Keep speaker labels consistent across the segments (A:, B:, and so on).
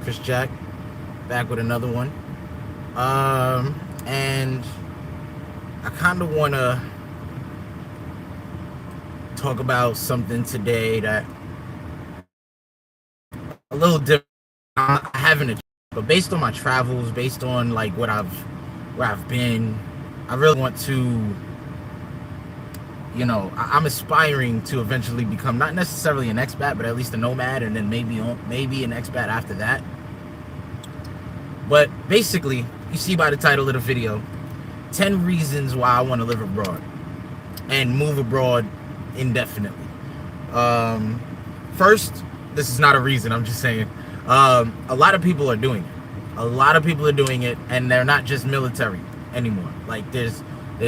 A: Chris Jack, back with another one. And I kind of want to talk about something today that a little different. I haven't, but based on my travels, based on like where I've been, I really want to. I'm aspiring to eventually become not necessarily an expat, but at least a nomad, and then maybe an expat after that. But basically, you see by the title of the video, 10 reasons why I want to live abroad and move abroad indefinitely. First, this is not a reason, I'm just saying. A lot of people are doing it. A lot of people are doing it, and they're not just military anymore. Like, there's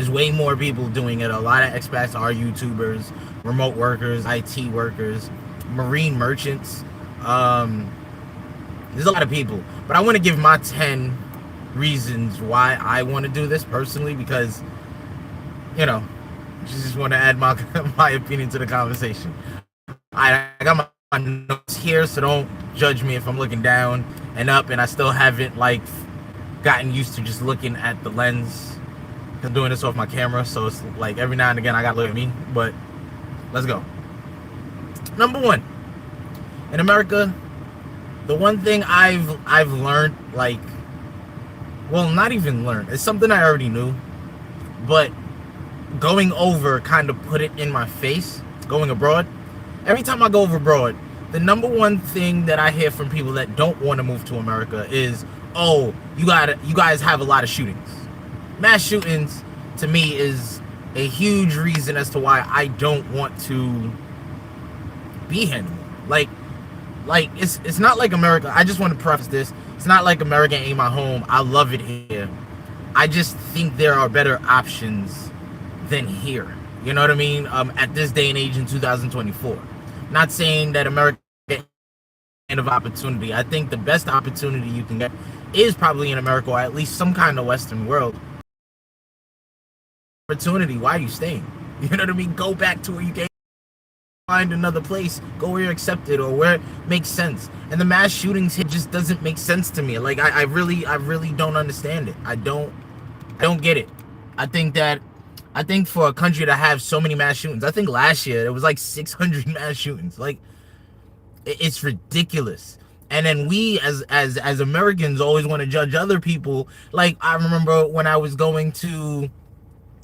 A: way more people doing it. A lot of expats are YouTubers, remote workers, IT workers, marine merchants. There's a lot of people. But I want to give my 10 reasons why I want to do this personally, because, just want to add my my opinion to the conversation. I got my notes here, so don't judge me if I'm looking down and up, and I still haven't gotten used to just looking at the lens. I'm doing this off my camera, so it's like every now and again I gotta look at me. But let's go. Number one, in America, the one thing I've learned, not even learned, it's something I already knew, but going over kind of put it in my face. Going abroad, every time I go over abroad, the number one thing that I hear from people that don't want to move to America is, "Oh, you guys have a lot of shootings." Mass shootings to me is a huge reason as to why I don't want to be here anymore. Like it's not like America. I just want to preface this. It's not like America ain't my home. I love it here. I just think there are better options than here. You know what I mean? At this day and age in 2024. Not saying that America end of opportunity. I think the best opportunity you can get is probably in America, or at least some kind of Western world. Opportunity, why are you staying? You know what I mean? Go back to where you came. Find another place. Go where you're accepted or where it makes sense. And the mass shootings hit just doesn't make sense to me. Like I really don't understand it. I don't get it. I think for a country to have so many mass shootings, I think last year there was like 600 mass shootings. Like, it's ridiculous. And then we as Americans always want to judge other people. Like, I remember when I was going to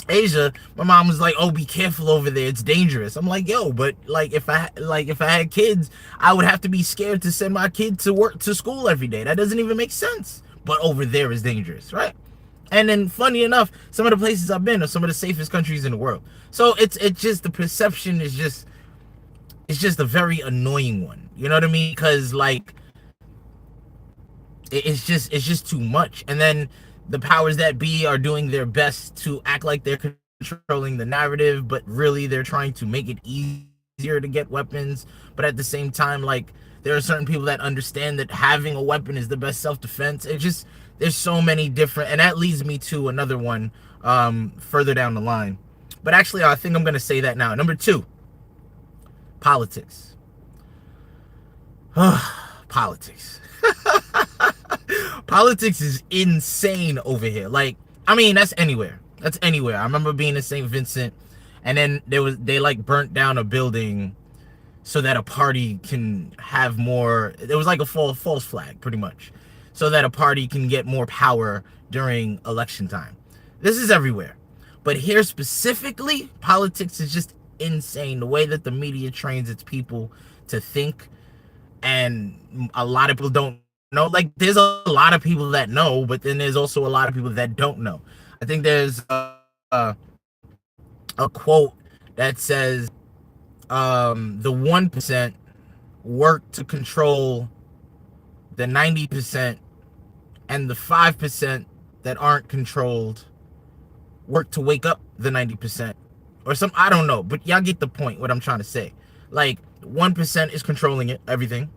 A: Asia, my mom was like, "Oh, be careful over there, it's dangerous." I'm like, "Yo, but if I had kids, I would have to be scared to send my kid to school every day. That doesn't even make sense. But over there is dangerous, right?" And then, funny enough, some of the places I've been are some of the safest countries in the world. So it's just, the perception is just, it's just a very annoying one. You know what I mean? Because it's just too much. And then the powers that be are doing their best to act like they're controlling the narrative, but really they're trying to make it easier to get weapons. But at the same time, there are certain people that understand that having a weapon is the best self-defense. There's so many different, and that leads me to another one further down the line. But actually, I think I'm going to say that now. Number 2, politics. Politics. Politics is insane over here. That's anywhere. That's anywhere. I remember being in St. Vincent, and then they burnt down a building so that a party can have more. It was like a false flag, pretty much, so that a party can get more power during election time. This is everywhere. But here specifically, politics is just insane. The way that the media trains its people to think, and a lot of people don't know. There's a lot of people that know, but then there's also a lot of people that don't know. I think there's a quote that says, the 1% work to control the 90%, and the 5% that aren't controlled work to wake up the 90%, or some, I don't know, but y'all get the point, what I'm trying to say. 1% is controlling it, everything.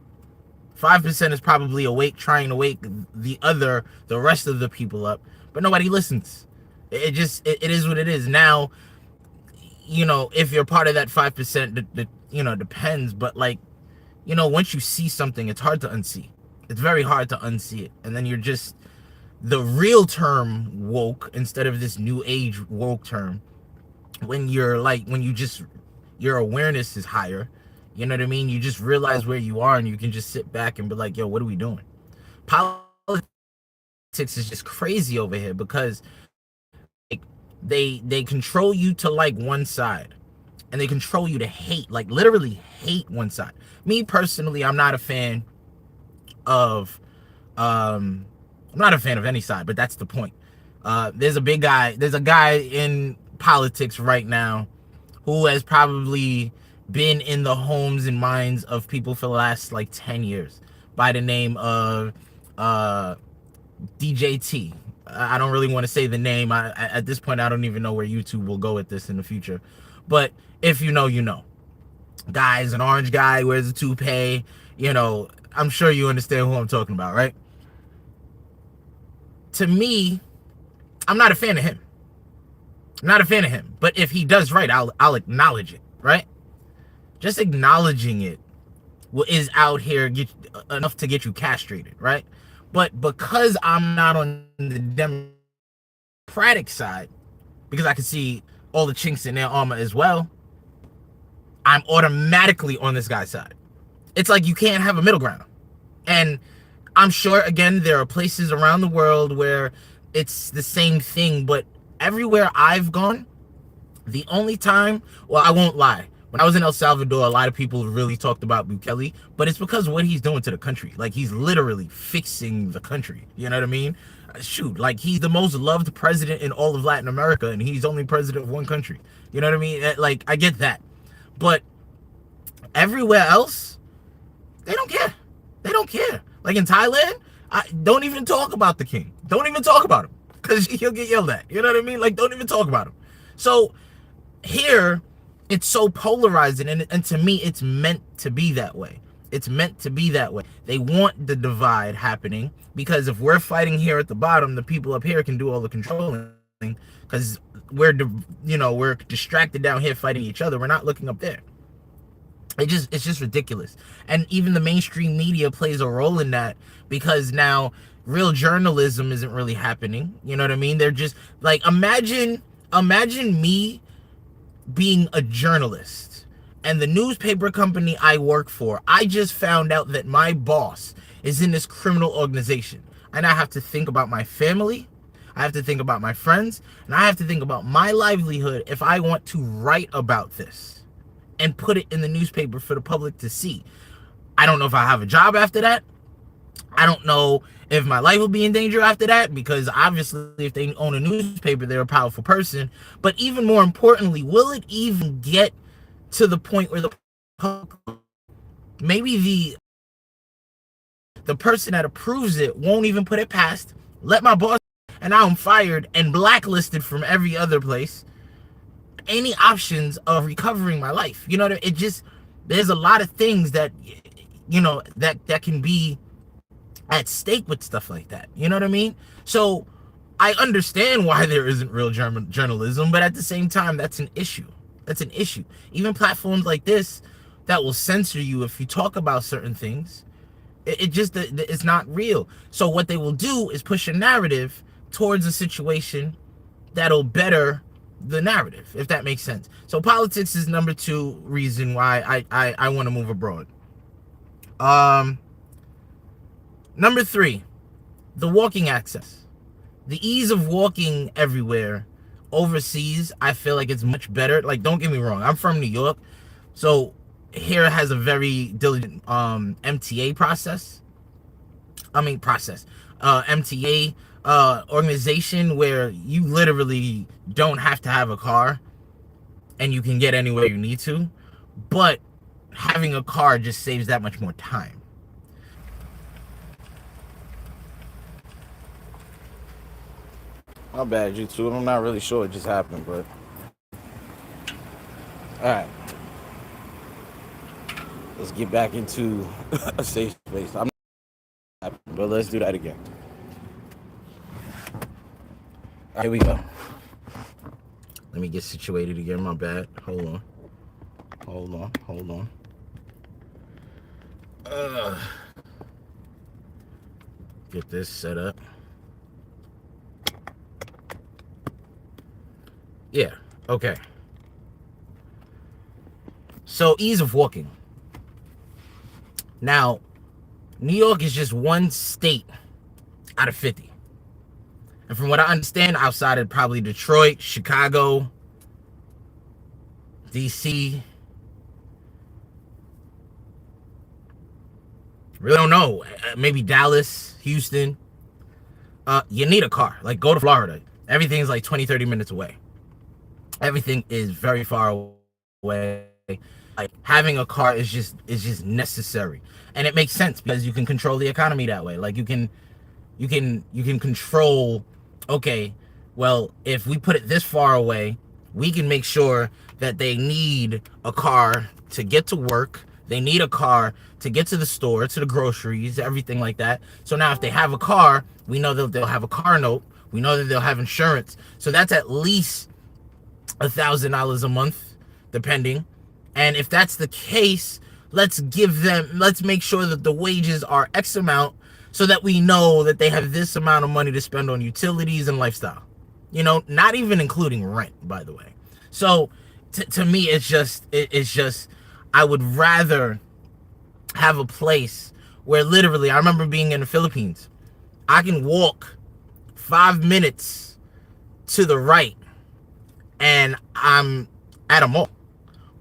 A: 5% is probably awake, trying to wake the rest of the people up, but nobody listens. It is what it is. Now, if you're part of that 5%, depends, but once you see something, it's hard to unsee. It's very hard to unsee it. And then you're just the real term woke instead of this new age woke term. When you're like, when you just, your awareness is higher, you know what I mean? You just realize where you are and you can just sit back and be like, yo, what are we doing? Politics is just crazy over here because like, they control you to like one side, and they control you to hate, like literally hate one side. Me personally, I'm not a fan of I'm not a fan of any side, but that's the point. There's a guy in politics right now who has probably been in the homes and minds of people for the last like 10 years by the name of DJT. I don't really want to say the name. At this point, I don't even know where YouTube will go with this in the future. But if you know, you know. Guy's an orange guy, wears a toupee. You know, I'm sure you understand who I'm talking about, right? To me, I'm not a fan of him. I'm not a fan of him. But if he does right, I'll acknowledge it, right? Just acknowledging it is out here enough to get you castrated, right? But because I'm not on the Democratic side, because I can see all the chinks in their armor as well, I'm automatically on this guy's side. It's like you can't have a middle ground. And I'm sure, again, there are places around the world where it's the same thing, but everywhere I've gone, the only time, well, I won't lie, when I was in El Salvador, a lot of people really talked about Bukele, but it's because of what he's doing to the country. Like, he's literally fixing the country. You know what I mean? Shoot, like, he's the most loved president in all of Latin America, and he's only president of one country. You know what I mean? Like, I get that. But everywhere else, they don't care. They don't care. Like in Thailand, don't even talk about the king. Don't even talk about him, because he'll get yelled at. You know what I mean? Like, don't even talk about him. So here, it's so polarizing, and to me, it's meant to be that way. It's meant to be that way. They want the divide happening, because if we're fighting here at the bottom, the people up here can do all the controlling, because we're distracted down here fighting each other. We're not looking up there. It's just ridiculous. And even the mainstream media plays a role in that, because now real journalism isn't really happening. You know what I mean? They're just like, imagine me being a journalist, and the newspaper company I work for, I just found out that my boss is in this criminal organization, and I have to think about my family, I have to think about my friends, and I have to think about my livelihood if I want to write about this and put it in the newspaper for the public to see. I don't know if I have a job after that. I don't know if my life will be in danger after that, because obviously if they own a newspaper, they're a powerful person. But even more importantly, will it even get to the point where the public, maybe the person that approves it won't even put it past, let my boss, and now I'm fired and blacklisted from every other place, any options of recovering my life. You know what I mean? It just, there's a lot of things that, you know, that can be at stake with stuff like that. You know what I mean? So I understand why there isn't real journalism, but at the same time, that's an issue. That's an issue. Even platforms like this that will censor you if you talk about certain things, it's not real. So what they will do is push a narrative towards a situation that'll better the narrative, if that makes sense. So politics is number 2 reason why I want to move abroad. Number 3, the walking access. The ease of walking everywhere overseas, I feel like it's much better. Like, don't get me wrong, I'm from New York, so here has a very diligent MTA organization where you literally don't have to have a car and you can get anywhere you need to, but having a car just saves that much more time. My bad, YouTube. I'm not really sure what just happened, but alright, let's get back into a safe space. But let's do that again. Here we go. Let me get situated again. My bad. Hold on. Get this set up. Yeah, okay. So, ease of walking. Now, New York is just one state out of 50. And from what I understand, outside of probably Detroit, Chicago, DC, really don't know. Maybe Dallas, Houston. You need a car. Like, go to Florida. Everything's like 20, 30 minutes away. Everything is very far away. Like, having a car is just necessary. And it makes sense because you can control the economy that way. Like, you can control, okay, well, if we put it this far away, we can make sure that they need a car to get to work. They need a car to get to the store, to the groceries, everything like that. So now if they have a car, we know that they'll have a car note. We know that they'll have insurance. So that's at least $1,000 a month, depending. And if that's the case, let's make sure that the wages are X amount so that we know that they have this amount of money to spend on utilities and lifestyle. You know, not even including rent, by the way. So to me, it's just I would rather have a place where literally, I remember being in the Philippines, I can walk 5 minutes to the right and I'm at a mall.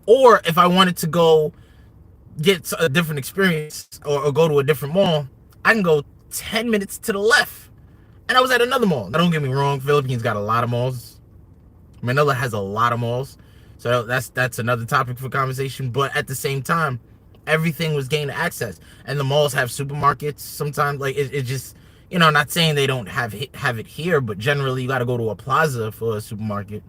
A: Or if I wanted to go get a different experience or go to a different mall, I can go 10 minutes to the left and I was at another mall. Now, don't get me wrong, Philippines got a lot of malls. Manila has a lot of malls. So that's another topic for conversation. But at the same time, everything was gained access. And the malls have supermarkets sometimes. Like, it just, you know, not saying they don't have it here, but generally you got to go to a plaza for a supermarket.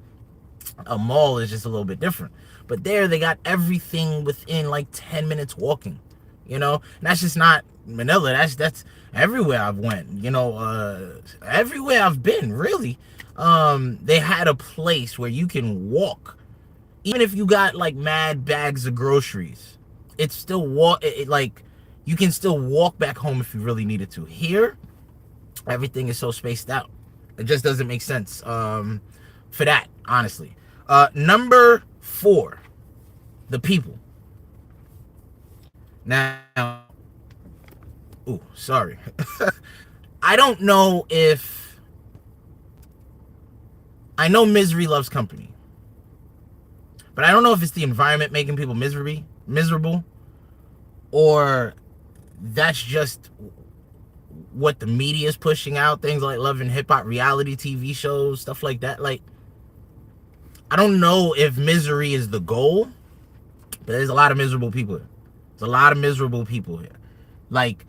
A: A mall is just a little bit different. But there, they got everything within like 10 minutes walking, you know. And that's just not Manila. That's everywhere I've went, you know, everywhere I've been, really. They had a place where you can walk. Even if you got like mad bags of groceries, it's still like you can still walk back home if you really needed to. Here, everything is so spaced out. It just doesn't make sense for that, honestly. Number 4, the people. Now, ooh, sorry. I don't know if, I know misery loves company, but I don't know if it's the environment making people miserable, or that's just what the media is pushing out. Things like Love and Hip Hop, reality TV shows, stuff like that. Like, I don't know if misery is the goal, but there's a lot of miserable people here. There's a lot of miserable people here. Like,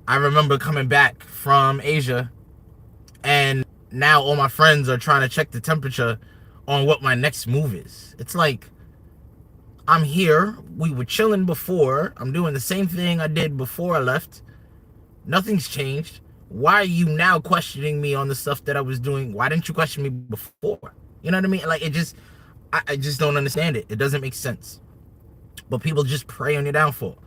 A: I remember coming back from Asia, and now all my friends are trying to check the temperature on what my next move is. It's like, I'm here. We were chilling before. I'm doing the same thing I did before I left. Nothing's changed. Why are you now questioning me on the stuff that I was doing? Why didn't you question me before? You know what I mean? Like, I just don't understand it. It doesn't make sense. But people just prey on your downfall.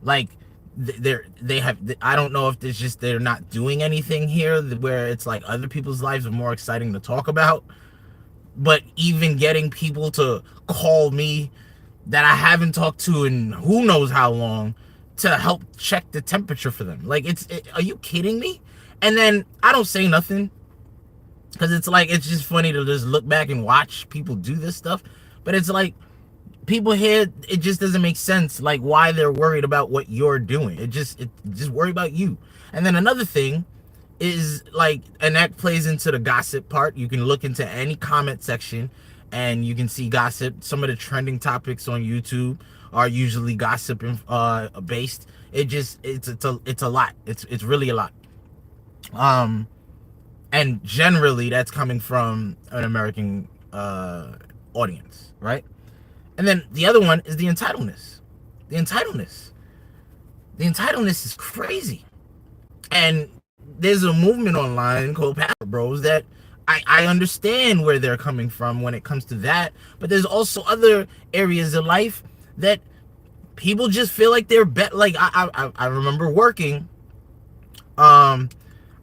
A: Like, I don't know if it's just they're not doing anything here where it's like other people's lives are more exciting to talk about. But even getting people to call me that I haven't talked to in who knows how long to help check the temperature for them. Like, are you kidding me? And then I don't say nothing because it's like, it's just funny to just look back and watch people do this stuff. But it's like, people here, it just doesn't make sense, like, why they're worried about what you're doing. It just worry about you. And then another thing is, like, and that plays into the gossip part. You can look into any comment section and you can see gossip. Some of the trending topics on YouTube are usually gossip based. It's a lot. It's really a lot. And generally that's coming from an American audience, right? And then the other one is the entitledness. The entitledness is crazy. And there's a movement online called Power Bros that I understand where they're coming from when it comes to that. But there's also other areas of life that people just feel like they're better. Like, I remember working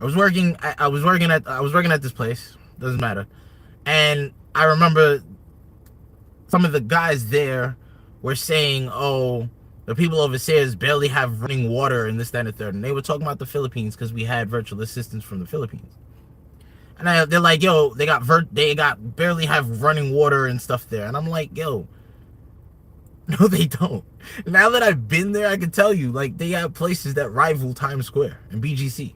A: I was working at this place. Doesn't matter. And I remember some of the guys there were saying, "Oh, the people overseas barely have running water and this, that, and the third." And they were talking about the Philippines because we had virtual assistants from the Philippines. And they're like, "Yo, they got barely have running water and stuff there." And I'm like, "Yo, no, they don't." Now that I've been there, I can tell you, like, they have places that rival Times Square and BGC.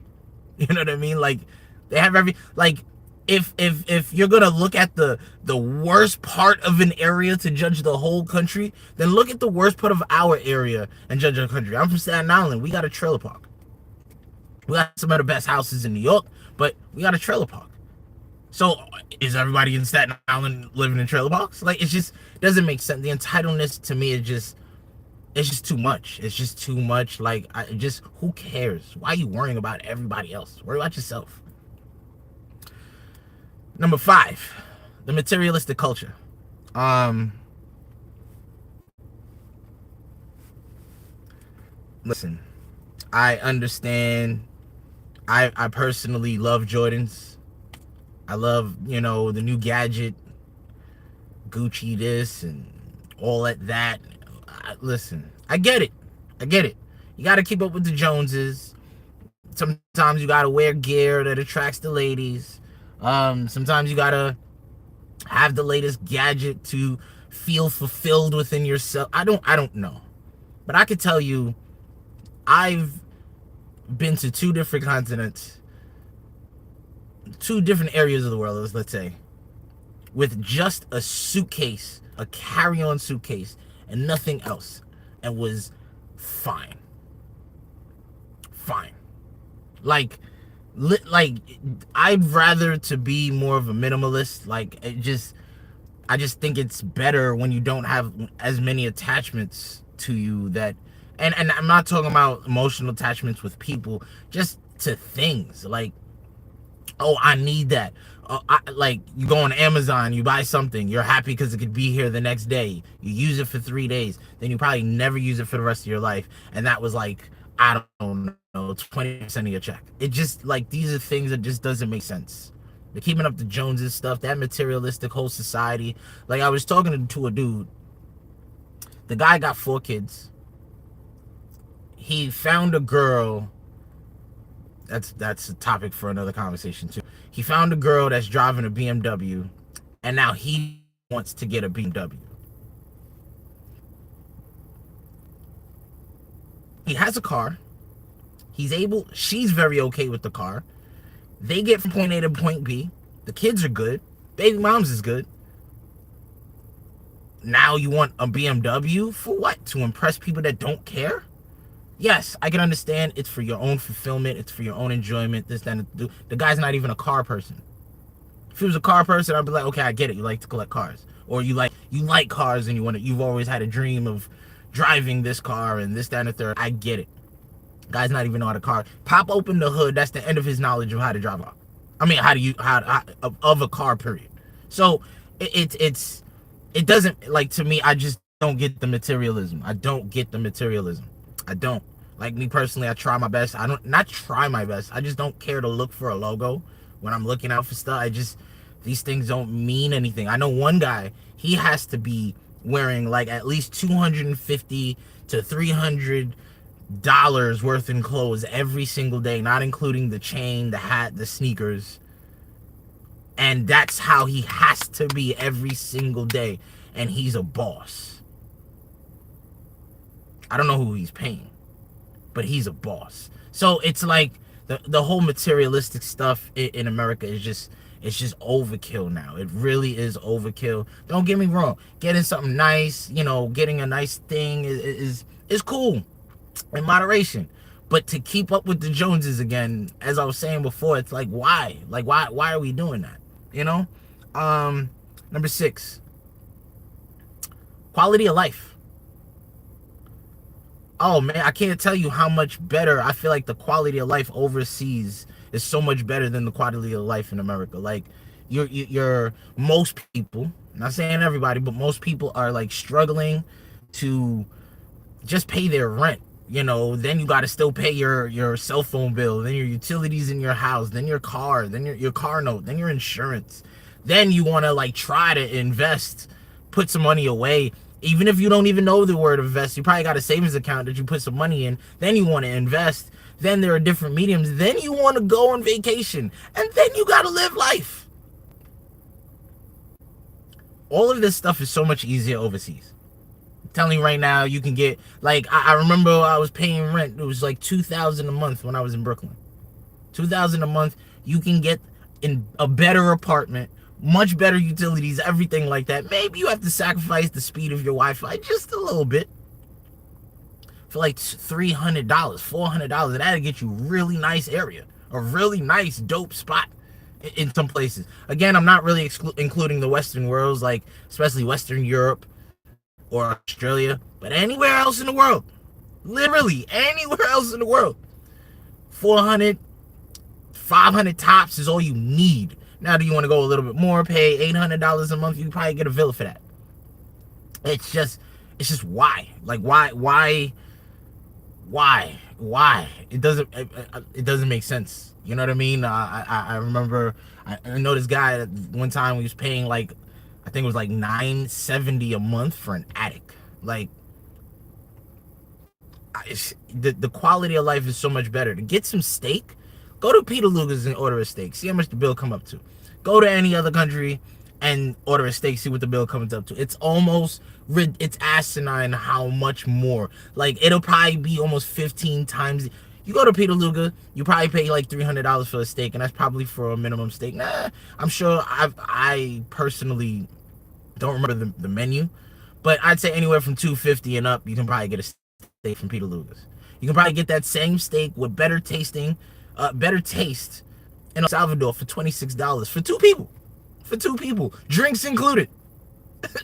A: You know what I mean? Like, they have every, like, if you're gonna look at the worst part of an area to judge the whole country, then look at the worst part of our area and judge our country. I'm from Staten Island. We got a trailer park. We got some of the best houses in New York, but we got a trailer park. So is everybody in Staten Island living in trailer parks? Like, it just doesn't make sense. The entitledness to me is just, it's just too much. It's just too much. Like, who cares? Why are you worrying about everybody else? Worry about yourself. Number 5, the materialistic culture. Listen, I understand. I personally love Jordans. I love, the new gadget, Gucci this and all that. Listen, I get it. You got to keep up with the Joneses. Sometimes you got to wear gear that attracts the ladies. Sometimes you got to have the latest gadget to feel fulfilled within yourself. I don't know. But I could tell you, I've been to 2 different continents, 2 different areas of the world, let's say, with just a suitcase, a carry-on suitcase, and nothing else, and was fine. Like I'd rather to be more of a minimalist. Like, I just think it's better when you don't have as many attachments to you that, and I'm not talking about emotional attachments with people, just to things. Like, oh, I need that. Like, you go on Amazon, you buy something, you're happy because it could be here the next day. You use it for 3 days, then you probably never use it for the rest of your life. And that was like, I don't know, 20% of your check. It just, like, these are things that just doesn't make sense. They're keeping up the Joneses stuff, that materialistic whole society. Like, I was talking to a dude. The guy got 4 kids. He found a girl. That's a topic for another conversation too. He found a girl that's driving a BMW, and now he wants to get a BMW. He has a car. She's very okay with the car. They get from point A to point B. The kids are good. Baby mom's is good. Now you want a BMW for what? To impress people that don't care? Yes, I can understand it's for your own fulfillment, it's for your own enjoyment, this, that, and the guy's not even a car person. If he was a car person, I'd be like, okay, I get it. You like to collect cars. Or you like cars and you've always had a dream of driving this car and this, that, and the third. I get it. Guy's not even on a car. Pop open the hood, that's the end of his knowledge of how to drive a car. I mean, of a car, period. So it doesn't, like, to me, I just don't get the materialism. I don't. Like, me personally, I try my best. I don't, not try my best. I just don't care to look for a logo when I'm looking out for stuff. These things don't mean anything. I know one guy, he has to be wearing like at least $250 to $300 worth in clothes every single day, not including the chain, the hat, the sneakers. And that's how he has to be every single day. And he's a boss. I don't know who he's paying, but he's a boss. So it's like the whole materialistic stuff in America is just, it's just overkill now. It really is overkill. Don't get me wrong. Getting something nice, getting a nice thing is cool in moderation. But to keep up with the Joneses again, as I was saying before, it's like, why? Like, why are we doing that? Number 6, quality of life. Oh man, I can't tell you how much better I feel like the quality of life overseas is so much better than the quality of life in America. Like, you're most people, I'm not saying everybody, but most people are like struggling to just pay their rent. then you got to still pay your cell phone bill, then your utilities in your house, then your car, then your car note, then your insurance. Then you want to like try to invest, put some money away. Even if you don't even know the word invest, you probably got a savings account that you put some money in. Then you want to invest. Then there are different mediums. Then you want to go on vacation. And then you got to live life. All of this stuff is so much easier overseas. I'm telling you right now, you can get, like, I remember I was paying rent. It was like $2,000 a month when I was in Brooklyn. $2,000 a month. You can get in a better apartment, much better utilities, everything like that. Maybe you have to sacrifice the speed of your Wi-Fi just a little bit for like $300, $400, and that'll get you a really nice area, a really nice dope spot in some places. Again, I'm not really including the Western worlds, like especially Western Europe or Australia, but anywhere else in the world, literally anywhere else in the world, 400, 500 tops is all you need. Now, do you want to go a little bit more, pay $800 a month? You can probably get a villa for that. It's just why? Like, why? It doesn't make sense. You know what I mean? I remember I know this guy one time he was paying like, I think it was like $970 a month for an attic. Like, the quality of life is so much better. To get some steak, go to Peter Luger's and order a steak. See how much the bill come up to. Go to any other country and order a steak. See what the bill comes up to. It's asinine how much more. Like, it'll probably be almost 15 times. You go to Peter Luger, you probably pay like $300 for a steak, and that's probably for a minimum steak. Nah, I'm sure I personally don't remember the menu, but I'd say anywhere from $250 and up, you can probably get a steak from Peter Luger's. You can probably get that same steak with better taste in El Salvador for $26 for two people. For two people, drinks included.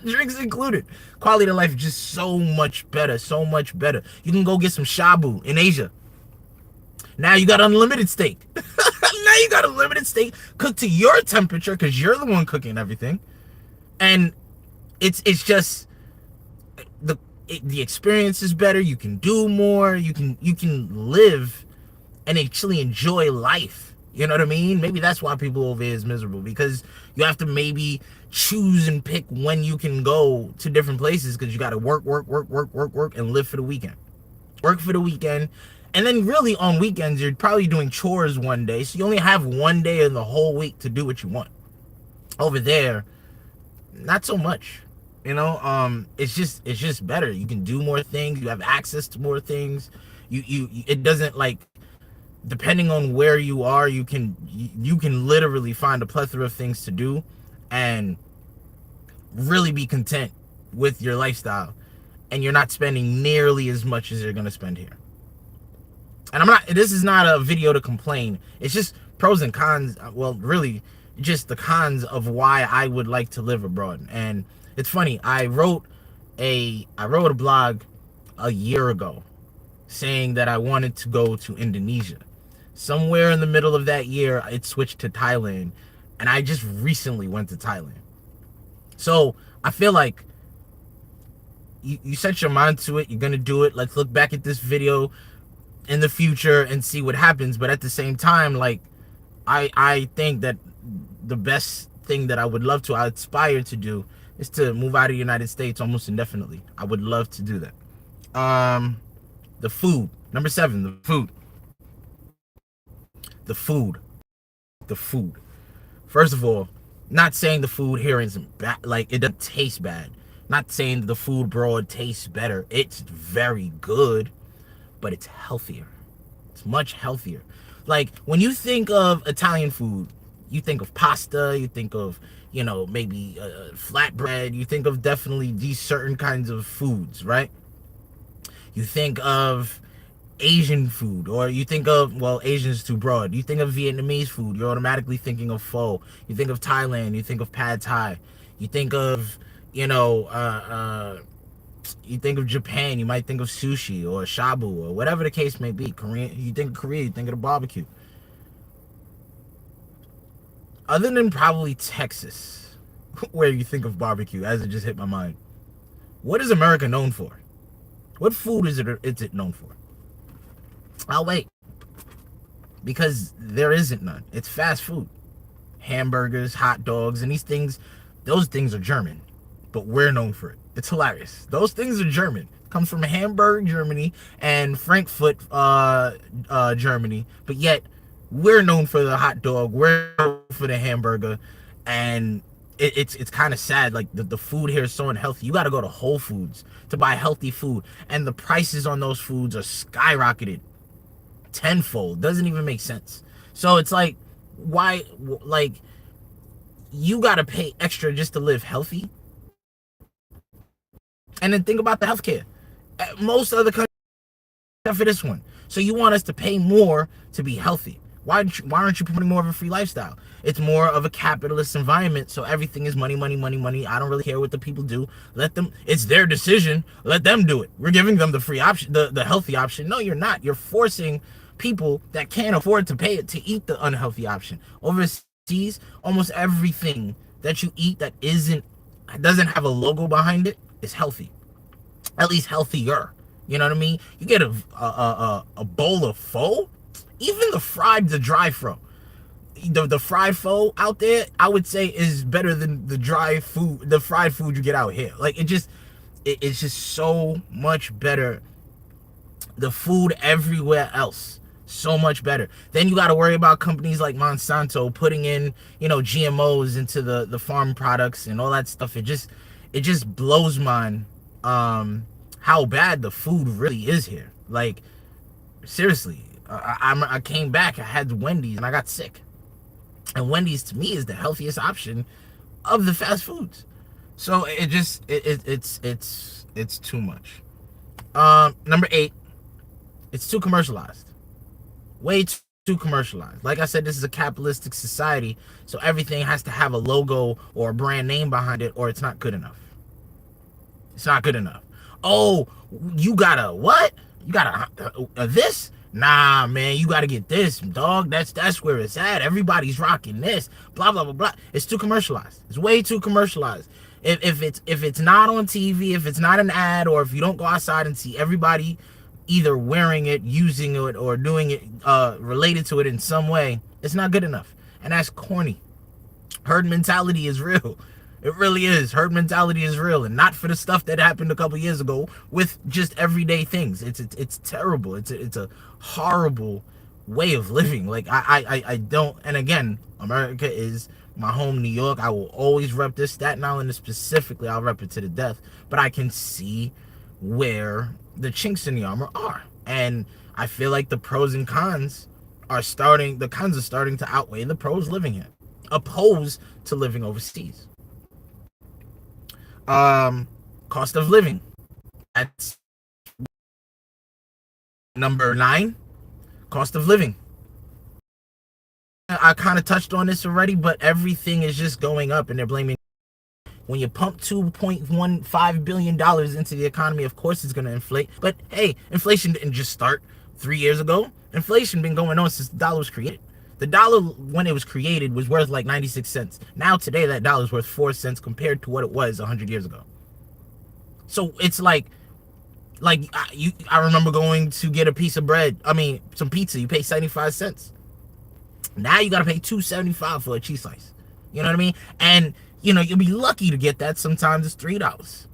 A: Drinks included. Quality of life is just so much better, so much better. You can go get some shabu in Asia. Now you got unlimited steak. Now you got unlimited steak cooked to your temperature because you're the one cooking everything, and it's just the experience is better. You can do more. You can live and actually enjoy life. You know what I mean? Maybe that's why people over here is miserable, because you have to maybe choose and pick when you can go to different places, because you got to work, and live for the weekend. Work for the weekend. And then really on weekends, you're probably doing chores one day. So you only have one day in the whole week to do what you want. Over there, not so much. It's just better. You can do more things. You have access to more things. It doesn't, like, depending on where you are, you can literally find a plethora of things to do and really be content with your lifestyle, and you're not spending nearly as much as you're going to spend here. And this is not a video to complain. It's just pros and cons. Well, really just the cons of why I would like to live abroad. And it's funny, I wrote a blog a year ago saying that I wanted to go to Indonesia. Somewhere in the middle of that year, it switched to Thailand, and I just recently went to Thailand. So I feel like you set your mind to it, you're gonna do it. Let's look back at this video in the future and see what happens. But at the same time, like, I think that the best thing that I aspire to do is to move out of the United States almost indefinitely. I would love to do that. The food. Number 7, the food. The food. First of all, not saying the food here isn't bad, like, it doesn't taste bad. Not saying that the food abroad tastes better. It's very good, but it's healthier. It's much healthier. Like, when you think of Italian food, you think of pasta, you think of, maybe flatbread, you think of definitely these certain kinds of foods, right? You think of Asian food, or you think of, well, Asian is too broad. You think of Vietnamese food, you're automatically thinking of pho. You think of Thailand, you think of pad thai. You think of, you think of Japan, you might think of sushi or shabu or whatever the case may be. You think of Korea, you think of the barbecue. Other than probably Texas, where you think of barbecue, as it just hit my mind, what is America known for? What food is it known for? I'll wait because there isn't none. It's fast food. Hamburgers, hot dogs, and these things, those things are German, but we're known for it. It's hilarious. Those things are German. Comes from Hamburg, Germany, and Frankfurt, Germany. But yet, we're known for the hot dog. We're known for the hamburger, and it's kind of sad. Like the food here is so unhealthy. You got to go to Whole Foods to buy healthy food, and the prices on those foods are skyrocketed tenfold. Doesn't even make sense. So it's like, why? Like, you got to pay extra just to live healthy, and then think about the healthcare. Most other countries for this one. So you want us to pay more to be healthy? Why aren't you promoting more of a free lifestyle? It's more of a capitalist environment, so everything is money, money, money, money. I don't really care what the people do. Let them. It's their decision. Let them do it. We're giving them the free option, the healthy option. No, you're not. You're forcing people that can't afford to pay it to eat the unhealthy option. Overseas, almost everything that you eat that doesn't have a logo behind it is healthy. At least healthier. You know what I mean? You get a bowl of pho, even the dry pho. The fried pho out there, I would say, is better than the fried food you get out here. Like, it's just so much better. The food everywhere else, so much better. Then you got to worry about companies like Monsanto putting in, GMOs into the farm products and all that stuff. It just blows mine. How bad the food really is here. Like, seriously, I came back, I had Wendy's, and I got sick. And Wendy's, to me, is the healthiest option of the fast foods. So it's too much. Number 8, it's too commercialized. Way too commercialized. Like I said, this is a capitalistic society, so everything has to have a logo or a brand name behind it, or it's not good enough. It's not good enough. Oh, you got a what? You got a this? Nah, man, you got to get this, dog. That's where it's at. Everybody's rocking this. Blah blah blah blah. It's too commercialized. It's way too commercialized. If it's not on TV, if it's not an ad, or if you don't go outside and see everybody either wearing it, using it, or doing it related to it in some way, it's not good enough. And that's corny. Herd mentality is real. It really is. Herd mentality is real, and not for the stuff that happened a couple years ago with just everyday things. It's terrible. It's a horrible way of living. Like, I don't. And again, America is my home, New York. I will always rep this. Staten Island specifically, I'll rep it to the death. But I can see where the chinks in the armor are, and I feel like the pros and cons are starting. The cons are starting to outweigh the pros living here, opposed to living overseas. Cost of living. That's number 9. Cost of living. I kind of touched on this already, but everything is just going up, and they're blaming. When you pump $2.15 billion into the economy, of course it's going to inflate. But hey, inflation didn't just start 3 years ago. Inflation been going on since the dollar was created. The dollar, when it was created, was worth like 96 cents. Now, today, that dollar is worth 4 cents compared to what it was 100 years ago. So it's like I remember going to get a piece of bread. I mean, some pizza. You pay 75 cents. Now you got to pay $2.75 for a cheese slice. You know what I mean? And, you'll be lucky to get that. Sometimes it's $3.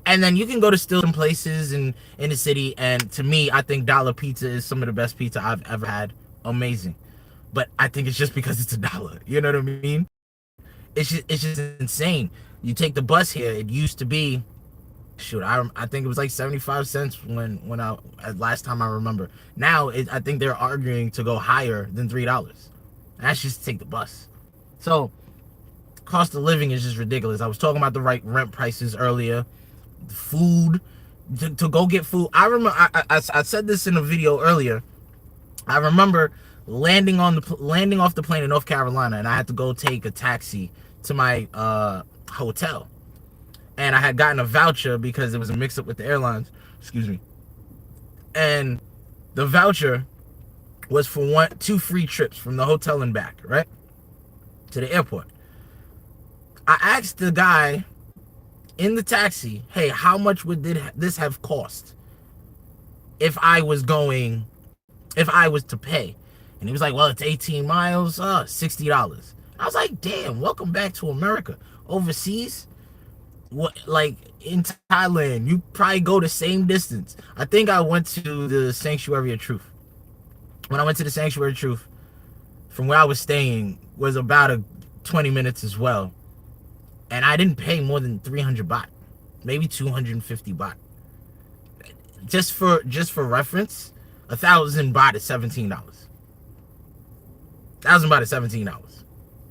A: And then you can go to still some places in the city. And to me, I think Dollar Pizza is some of the best pizza I've ever had. Amazing. But I think it's just because it's $1. You know what I mean? It's just insane. You take the bus here. It used to be, I think it was like 75 cents when last time I remember. Now I think they're arguing to go higher than $3. That's just to take the bus. So cost of living is just ridiculous. I was talking about the rent prices earlier. The food, to go get food. I remember I said this in a video earlier. I remember landing off the plane in North Carolina, and I had to go take a taxi to my hotel. And I had gotten a voucher because it was a mix-up with the airlines. Excuse me. And the voucher was for 2 free trips from the hotel and back, right? To the airport. I asked the guy in the taxi, hey, how much would this have cost if I was going if I was to pay. And he was like, well, it's 18 miles, $60. I was like, damn, welcome back to America. Overseas, what, like in Thailand, you probably go the same distance. I think I went to the Sanctuary of Truth. When I went to the Sanctuary of Truth, from where I was staying was about 20 minutes as well. And I didn't pay more than 300 baht, maybe 250 baht. Just for reference, 1,000 baht is $17. 1,000 baht is $17.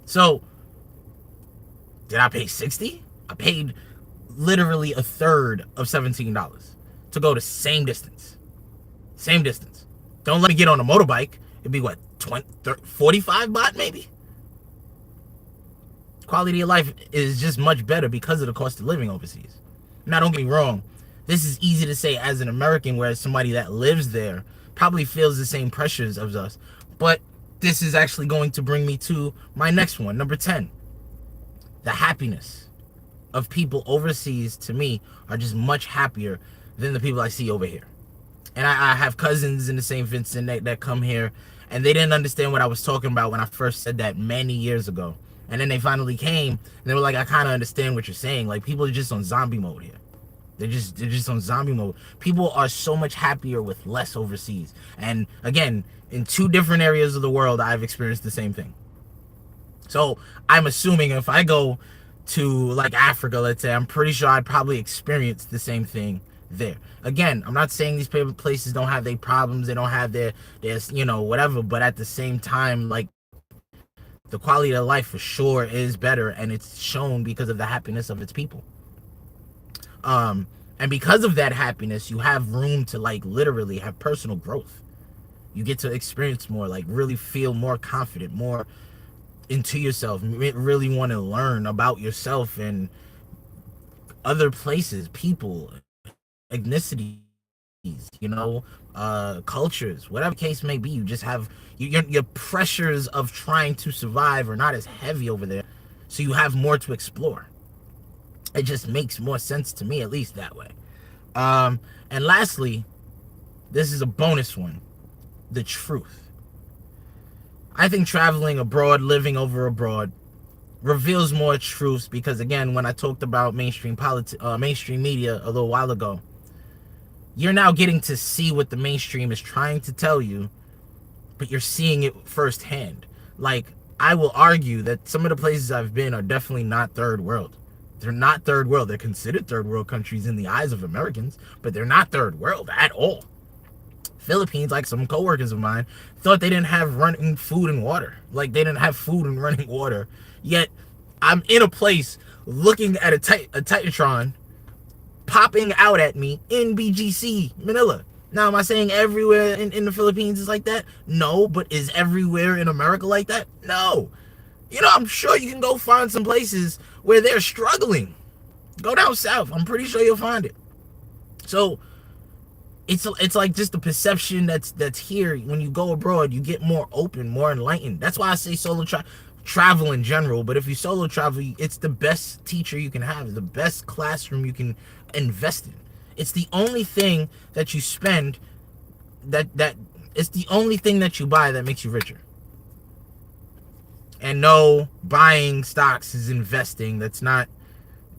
A: So, did I pay 60? I paid literally a third of $17 to go the same distance. Same distance. Don't let me get on a motorbike. It'd be what, 20, 30, 45 baht maybe? Quality of life is just much better because of the cost of living overseas. Now, don't get me wrong. This is easy to say as an American, whereas somebody that lives there probably feels the same pressures as us. But this is actually going to bring me to my next one, number 10. The happiness of people overseas, to me, are just much happier than the people I see over here. And I have cousins in the St. Vincent that come here, and they didn't understand what I was talking about when I first said that many years ago. And then they finally came, and they were like, I kind of understand what you're saying. Like, people are just on zombie mode here. They're just on zombie mode. People are so much happier with less overseas. And again, in 2 different areas of the world, I've experienced the same thing. So I'm assuming if I go to like Africa, let's say, I'm pretty sure I'd probably experience the same thing there. Again, I'm not saying these places don't have their problems, they don't have their whatever, but at the same time, like, the quality of life for sure is better, and it's shown because of the happiness of its people. And because of that happiness, you have room to, like, literally have personal growth. You get to experience more, like, really feel more confident, more into yourself, really want to learn about yourself and other places, people, ethnicities, cultures, whatever the case may be. You just have your pressures of trying to survive are not as heavy over there, so you have more to explore. It just makes more sense to me, at least that way. And lastly, this is a bonus one, the truth. I think traveling abroad, living over abroad, reveals more truths because, again, when I talked about mainstream media a little while ago, you're now getting to see what the mainstream is trying to tell you, but you're seeing it firsthand. Like, I will argue that some of the places I've been are definitely not third world. They're not third world. They're considered third world countries in the eyes of Americans, but they're not third world at all. Philippines, like some coworkers of mine, thought they didn't have running food and water. Like, they didn't have food and running water. Yet, I'm in a place looking at a Titantron popping out at me in BGC, Manila. Now, am I saying everywhere in the Philippines is like that? No, but is everywhere in America like that? No. I'm sure you can go find some places where they're struggling. Go down south. I'm pretty sure you'll find it. So, it's like just the perception that's here. When you go abroad, you get more open, more enlightened. That's why I say solo travel in general. But if you solo travel, it's the best teacher you can have, the best classroom you can invest in. It's the only thing that you spend that it's the only thing that you buy that makes you richer. And no, buying stocks is investing.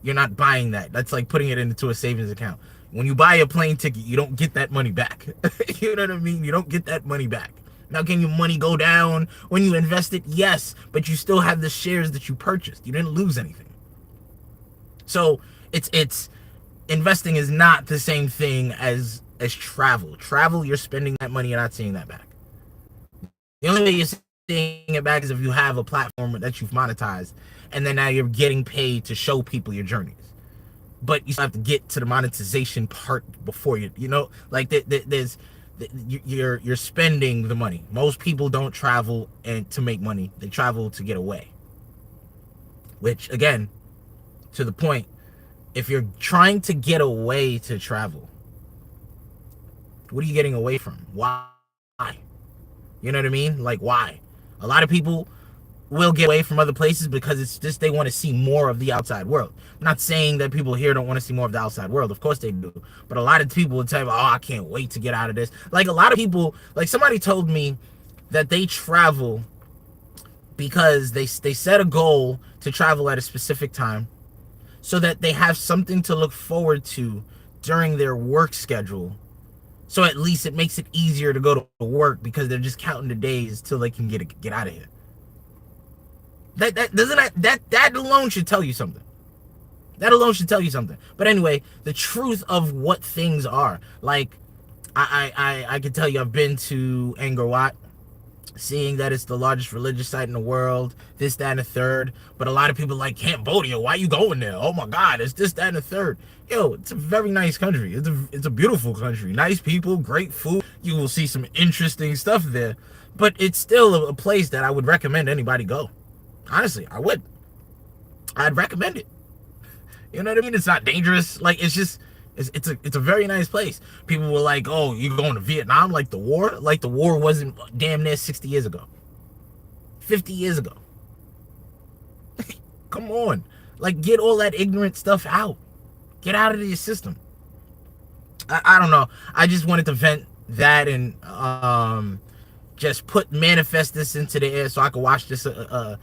A: You're not buying that. That's like putting it into a savings account. When you buy a plane ticket, you don't get that money back. You know what I mean? You don't get that money back. Now, can your money go down when you invest it? Yes, but you still have the shares that you purchased. You didn't lose anything. So it's investing is not the same thing as travel. Travel, you're spending that money, you're not seeing that back. The only way you're seeing it back is if you have a platform that you've monetized, and then now you're getting paid to show people your journeys. But you still have to get to the monetization part before you're spending the money. Most people don't travel and to make money. They travel to get away. Which, again, to the point, if you're trying to get away to travel, what are you getting away from? Why? You know what I mean? Like, why? A lot of people will get away from other places because it's just they want to see more of the outside world. I'm not saying that people here don't want to see more of the outside world. Of course they do. But a lot of people will tell you, oh, I can't wait to get out of this. Like a lot of people, like somebody told me that they travel because they set a goal to travel at a specific time so that they have something to look forward to during their work schedule. So at least it makes it easier to go to work because they're just counting the days till they can get out of here. That alone should tell you something. That alone should tell you something. But anyway, the truth of what things are. Like, I can tell you I've been to Angkor Wat, seeing that it's the largest religious site in the world, this, that, and the third. But a lot of people are like, Cambodia, why you going there? Oh my God, it's this, that, and the third. Yo, it's a very nice country. It's a beautiful country. Nice people, great food. You will see some interesting stuff there. But it's still a place that I would recommend anybody go. Honestly, I would. I'd recommend it. You know what I mean? It's not dangerous. Like, it's just, it's a very nice place. People were like, oh, you going to Vietnam like the war? Like the war wasn't damn near 60 years ago. 50 years ago. Come on. Like, get all that ignorant stuff out. Get out of your system. I don't know. I just wanted to vent that and just manifest this into the air so I could watch this a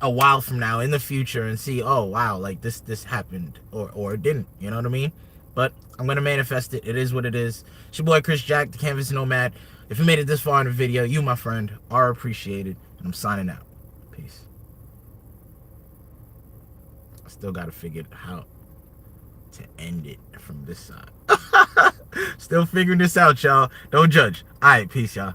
A: while from now in the future and see, oh wow, like this happened or it didn't. You know what I mean? But I'm gonna manifest it. It is what it is. It's your boy Chris Jack, the Canvas Nomad. If you made it this far in the video, you, my friend, are appreciated. And I'm signing out. Peace. I still gotta figure out how to end it from this side. Still figuring this out, y'all. Don't judge. Alright, peace, y'all.